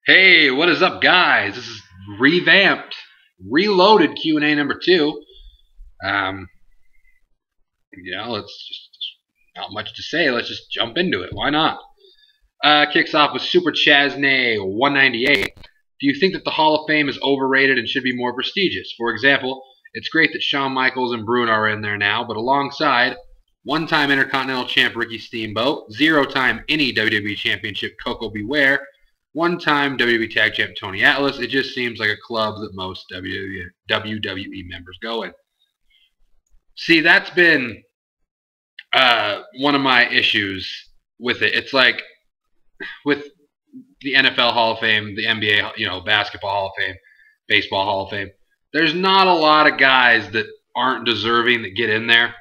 Hey, what is up, guys? This is Revamped, Reloaded Q&A number 2. Um, let's just not much to say. Let's just jump into it. Why not? Kicks off with Super Chasney 198. Do you think that the Hall of Fame is overrated and should be more prestigious? For example, it's great that Shawn Michaels and Bruno are in there now, but alongside one-time Intercontinental Champ Ricky Steamboat, zero-time any WWE Championship Coco Beware, one-time WWE Tag Champ Tony Atlas. It just seems like a club that most WWE members go in. See, that's been one of my issues with it. It's like with the NFL Hall of Fame, the NBA, Basketball Hall of Fame, Baseball Hall of Fame. There's not a lot of guys that aren't deserving that get in there.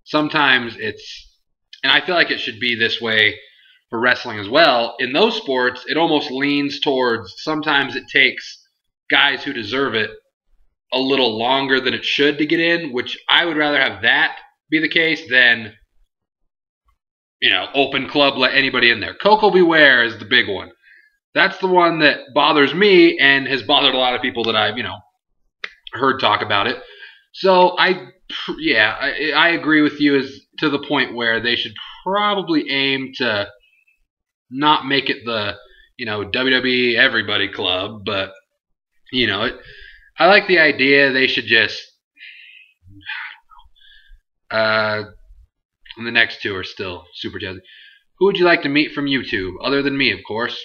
Sometimes and I feel like it should be this way for wrestling as well. In those sports, it almost leans towards sometimes it takes guys who deserve it a little longer than it should to get in, which I would rather have that be the case than, open club, let anybody in there. Coco Beware is the big one. That's the one that bothers me and has bothered a lot of people that I've, heard talk about it. So I agree with you as to the point where they should probably aim to not make it the, WWE everybody club, but, I like the idea. They should just, and the next two are still super jazzy. Who would you like to meet from YouTube, other than me, of course?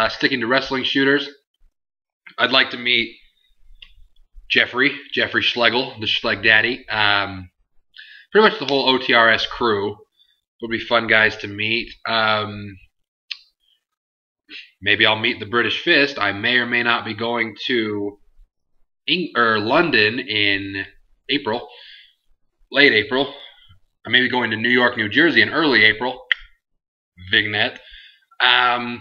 Sticking to wrestling shooters, I'd like to meet Jeffrey Schlegel, the Schleg Daddy. Pretty much the whole OTRS crew would be fun guys to meet. Maybe I'll meet the British Fist. I may or may not be going to London in April, late April. I may be going to New York, New Jersey in early April. Vignette. I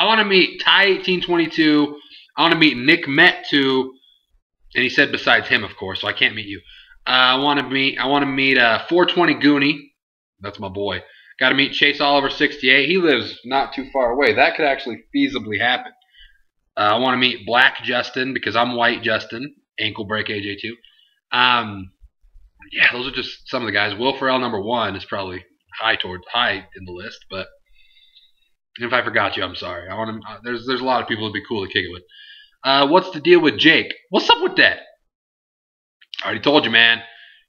want to meet Ty1822. I want to meet Nick Met too. And he said besides him, of course, so I can't meet you. I want to meet 420 Goonie. That's my boy. Got to meet Chase Oliver 68. He lives not too far away. That could actually feasibly happen. I want to meet Black Justin because I'm White Justin. Ankle Break AJ2. Those are just some of the guys. Will Ferrell number 1 is probably high in the list, but if I forgot you, I'm sorry. There's a lot of people that'd be cool to kick it with. What's the deal with Jake? What's up with that? I already told you, man.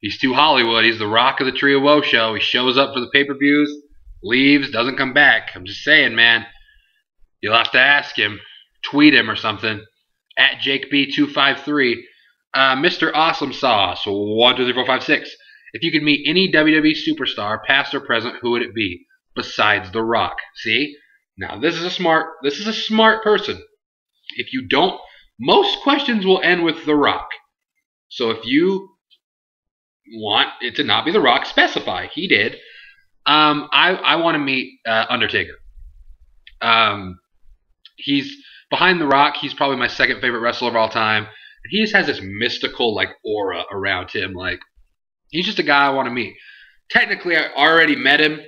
He's too Hollywood. He's the Rock of the Tree of Woe show. He shows up for the pay-per-views, leaves, doesn't come back. I'm just saying, man. You'll have to ask him. Tweet him or something. At JakeB253. Mr. Awesome Sauce. 1, 2, 3, 4, 5, 6. If you could meet any WWE superstar, past or present, who would it be? Besides The Rock. See? Now, this is a smart person. If you don't, most questions will end with The Rock. So if you want it to not be The Rock, specify. He did. I want to meet Undertaker. He's behind The Rock. He's probably my second favorite wrestler of all time. He just has this mystical aura around him. He's just a guy I want to meet. Technically, I already met him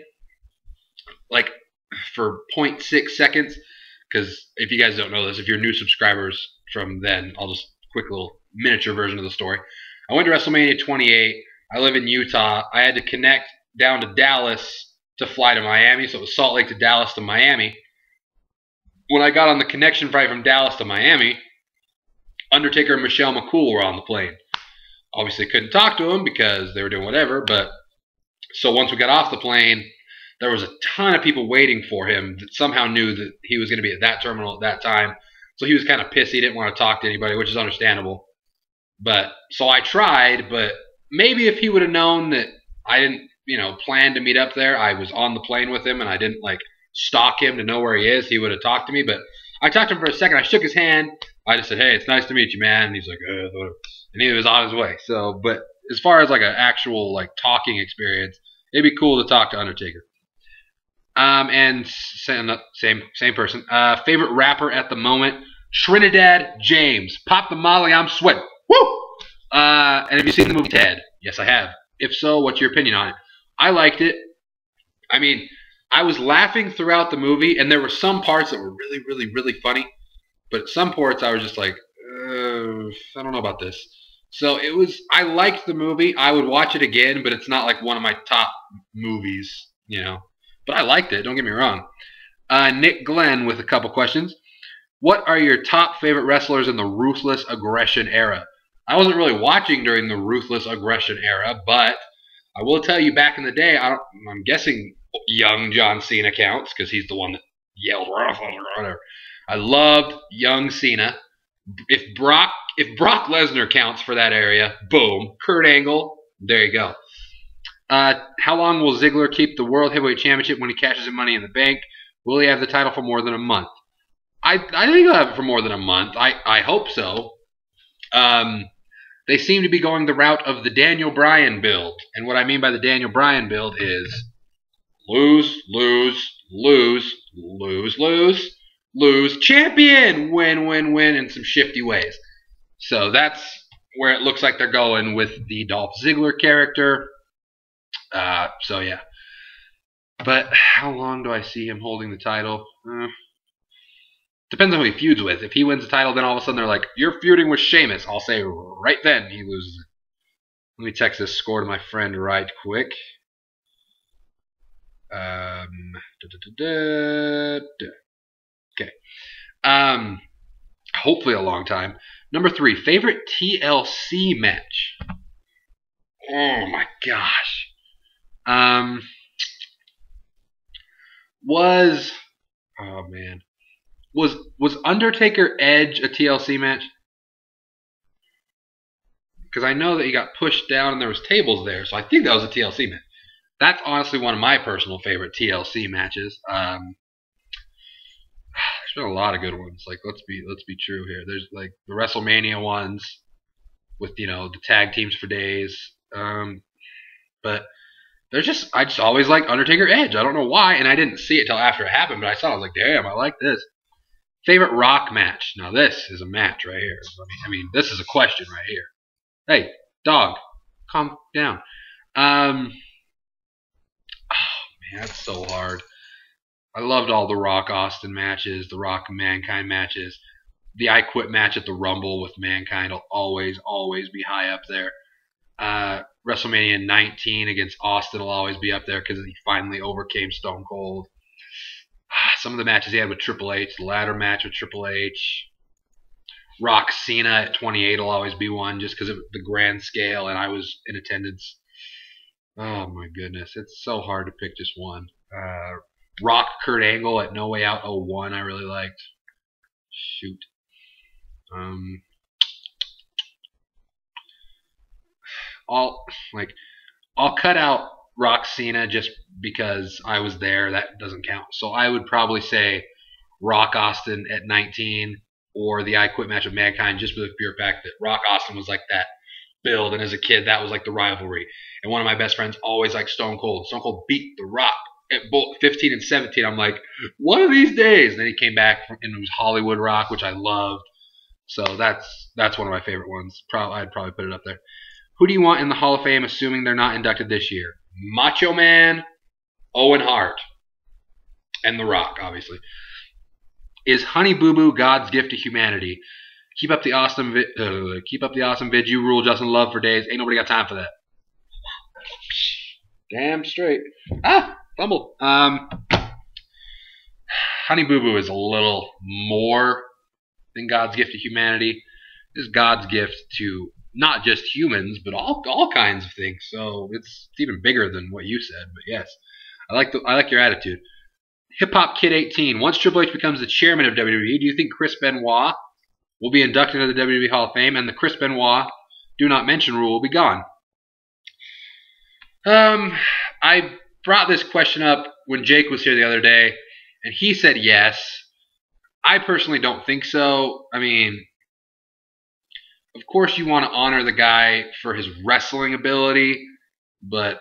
for 0.6 seconds. Because if you guys don't know this, if you're new subscribers from then, I'll just quick little miniature version of the story. I went to WrestleMania 28. I live in Utah. I had to connect down to Dallas to fly to Miami. So it was Salt Lake to Dallas to Miami. When I got on the connection flight from Dallas to Miami, Undertaker and Michelle McCool were on the plane. Obviously couldn't talk to them because they were doing whatever. But so once we got off the plane, there was a ton of people waiting for him that somehow knew that he was going to be at that terminal at that time. So he was kind of pissed. He didn't want to talk to anybody, which is understandable. So I tried, but maybe if he would have known that I didn't, plan to meet up there, I was on the plane with him and I didn't stalk him to know where he is, he would have talked to me. But I talked to him for a second. I shook his hand. I just said, hey, it's nice to meet you, man. And he's like, whatever. And he was on his way. So, but as far as an actual talking experience, it'd be cool to talk to Undertaker. And same person. Favorite rapper at the moment, Trinidad James. Pop the Molly, I'm sweating. Woo! And have you seen the movie Ted? Yes, I have. If so, what's your opinion on it? I liked it. I mean, I was laughing throughout the movie, and there were some parts that were really, really, really funny. But some parts I was just like, I don't know about this. So it was. I liked the movie. I would watch it again, but it's not like one of my top movies, you know. But I liked it. Don't get me wrong. Nick Glenn with a couple questions. What are your top favorite wrestlers in the Ruthless Aggression era? I wasn't really watching during the Ruthless Aggression era, but I will tell you back in the day, I'm guessing young John Cena counts because he's the one that yelled whatever. I loved young Cena. If Brock Lesnar counts for that area, boom, Kurt Angle, there you go. How long will Ziggler keep the World Heavyweight Championship when he cashes in Money in the Bank? Will he have the title for more than a month? I think he'll have it for more than a month. I hope so. They seem to be going the route of the Daniel Bryan build. And what I mean by the Daniel Bryan build is lose, lose, lose, lose, lose, lose, champion, win, win, win, in some shifty ways. So that's where it looks like they're going with the Dolph Ziggler character. So yeah. But how long do I see him holding the title? Depends on who he feuds with. If he wins the title, then all of a sudden they're like, you're feuding with Sheamus. I'll say right then he loses it. Let me text this score to my friend right quick. Okay. Hopefully a long time. Number 3, favorite TLC match. Oh my gosh. Was Undertaker Edge a TLC match? Because I know that he got pushed down and there was tables there, so I think that was a TLC match. That's honestly one of my personal favorite TLC matches. There's been a lot of good ones. Like let's be true here. There's like the WrestleMania ones with the tag teams for days. But I just always liked Undertaker Edge. I don't know why, and I didn't see it till after it happened, but I saw it. I was like, damn, I like this. Favorite Rock match. Now this is a match right here. I mean, this is a question right here. Hey, dog, calm down. Oh man, that's so hard. I loved all the Rock Austin matches, the Rock Mankind matches. The I Quit match at the Rumble with Mankind will always be high up there. WrestleMania 19 against Austin will always be up there because he finally overcame Stone Cold. Some of the matches he had with Triple H, the ladder match with Triple H. Rock Cena at 28 will always be one just because of the grand scale and I was in attendance. Oh my goodness, it's so hard to pick just one. Rock Kurt Angle at No Way Out 01 I really liked. Shoot. I'll cut out Rock Cena just because I was there. That doesn't count. So I would probably say Rock Austin at 19 or the I Quit match with Mankind just for the pure fact that Rock Austin was like that build, and as a kid that was like the rivalry. And one of my best friends always liked Stone Cold. Stone Cold beat The Rock at both 15 and 17. I'm like, one of these days. And then he came back and it was Hollywood Rock, which I loved. So that's one of my favorite ones. I'd probably put it up there. Who do you want in the Hall of Fame, assuming they're not inducted this year? Macho Man, Owen Hart, and The Rock, obviously. Is Honey Boo Boo God's gift to humanity? Keep up the awesome vid. You rule Justin Love for days. Ain't nobody got time for that. Damn straight. Fumbled. Honey Boo Boo is a little more than God's gift to humanity. It's God's gift to not just humans, but all kinds of things. So it's even bigger than what you said. But yes, I like your attitude. Hip Hop Kid 18. Once Triple H becomes the chairman of WWE, do you think Chris Benoit will be inducted into the WWE Hall of Fame, and the Chris Benoit do not mention rule will be gone? I brought this question up when Jake was here the other day, and he said yes. I personally don't think so. I mean, of course you want to honor the guy for his wrestling ability, but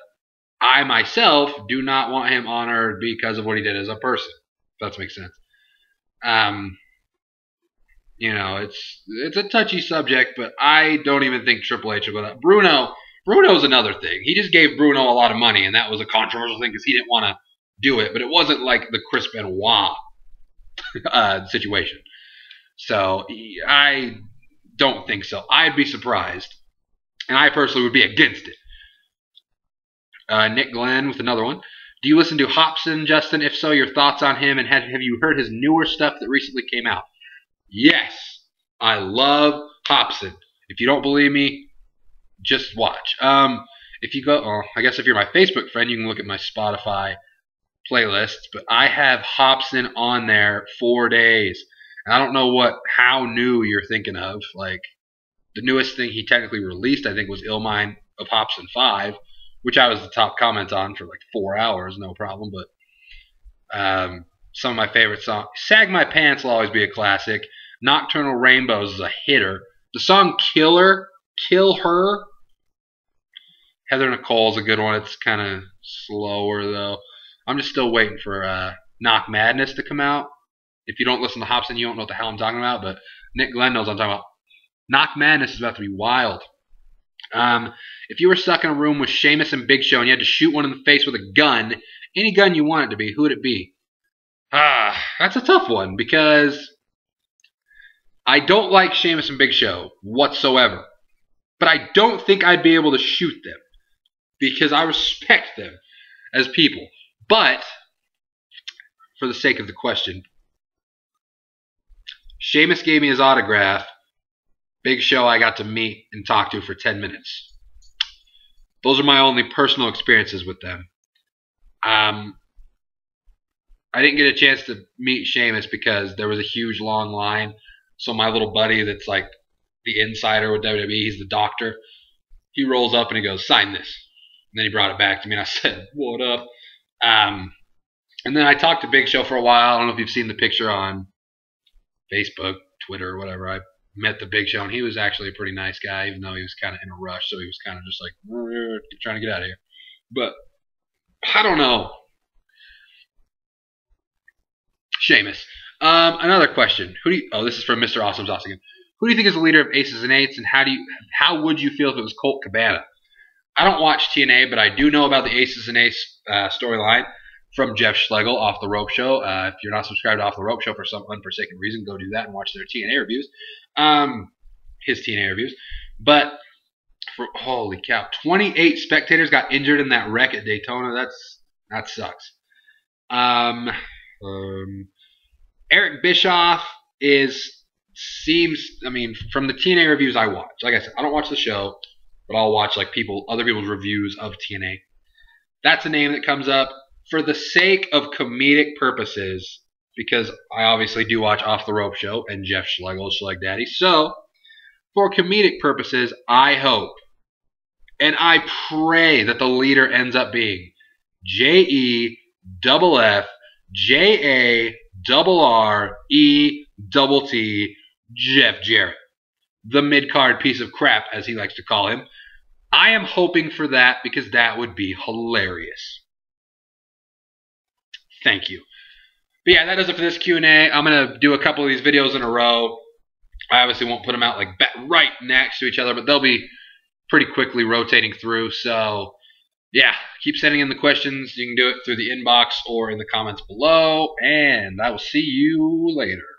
I myself do not want him honored because of what he did as a person. If that makes sense. It's a touchy subject, but I don't even think Triple H will go that. Bruno's another thing. He just gave Bruno a lot of money, and that was a controversial thing because he didn't want to do it, but it wasn't like the Chris Benoit situation. So I don't think so. I'd be surprised, and I personally would be against it. Nick Glenn with another one. Do you listen to Hobson, Justin? If so, your thoughts on him, and have you heard his newer stuff that recently came out? Yes, I love Hobson. If you don't believe me, just watch. If you go, oh, I guess if you're my Facebook friend, you can look at my Spotify playlists. But I have Hobson on there 4 days, and I don't know how new you're thinking of. Like the newest thing he technically released, I think, was Illmind of Hobson 5, which I was the top comment on for like 4 hours, no problem. But some of my favorite songs, "Sag My Pants" will always be a classic. "Nocturnal Rainbows" is a hitter. The song "Kill Her," Heather Nicole's a good one. It's kind of slower though. I'm just still waiting for "Knock Madness" to come out. If you don't listen to Hobson, you don't know what the hell I'm talking about. But Nick Glenn knows what I'm talking about. "Knock Madness" is about to be wild. If you were stuck in a room with Sheamus and Big Show and you had to shoot one in the face with a gun, any gun you want it to be, who would it be? That's a tough one because I don't like Sheamus and Big Show whatsoever. But I don't think I'd be able to shoot them because I respect them as people. But for the sake of the question, Sheamus gave me his autograph. Big Show I got to meet and talk to for 10 minutes. Those are my only personal experiences with them. I didn't get a chance to meet Sheamus because there was a huge long line. So my little buddy that's like the insider with WWE, he's the doctor. He rolls up and he goes, "Sign this." And then he brought it back to me and I said, "What up?" And then I talked to Big Show for a while. I don't know if you've seen the picture on Facebook, Twitter, or whatever. I met the Big Show and he was actually a pretty nice guy, even though he was kind of in a rush. So he was kind of just like trying to get out of here. But I don't know. Sheamus. Another question. This is from Mr. Awesome Sauce again. Who do you think is the leader of Aces and Eights, and how would you feel if it was Colt Cabana? I don't watch TNA, but I do know about the Aces and Eights storyline from Jeff Schlegel, Off the Rope Show. If you're not subscribed to Off the Rope Show for some unforsaken reason, go do that and watch their TNA reviews. His TNA reviews. But holy cow, 28 spectators got injured in that wreck at Daytona. That sucks. Eric Bischoff from the TNA reviews I watch. Like I said, I don't watch the show, but I'll watch like other people's reviews of TNA. That's a name that comes up for the sake of comedic purposes, because I obviously do watch Off the Rope Show and Jeff Schlegel, Schleg Daddy. So, for comedic purposes, I hope and I pray that the leader ends up being JEFFJARRETT Jeff Jarrett, the mid-card piece of crap, as he likes to call him. I am hoping for that because that would be hilarious. Thank you. But yeah, that does it for this Q&A. I'm going to do a couple of these videos in a row. I obviously won't put them out like right next to each other, but they'll be pretty quickly rotating through. So yeah, keep sending in the questions. You can do it through the inbox or in the comments below, and I will see you later.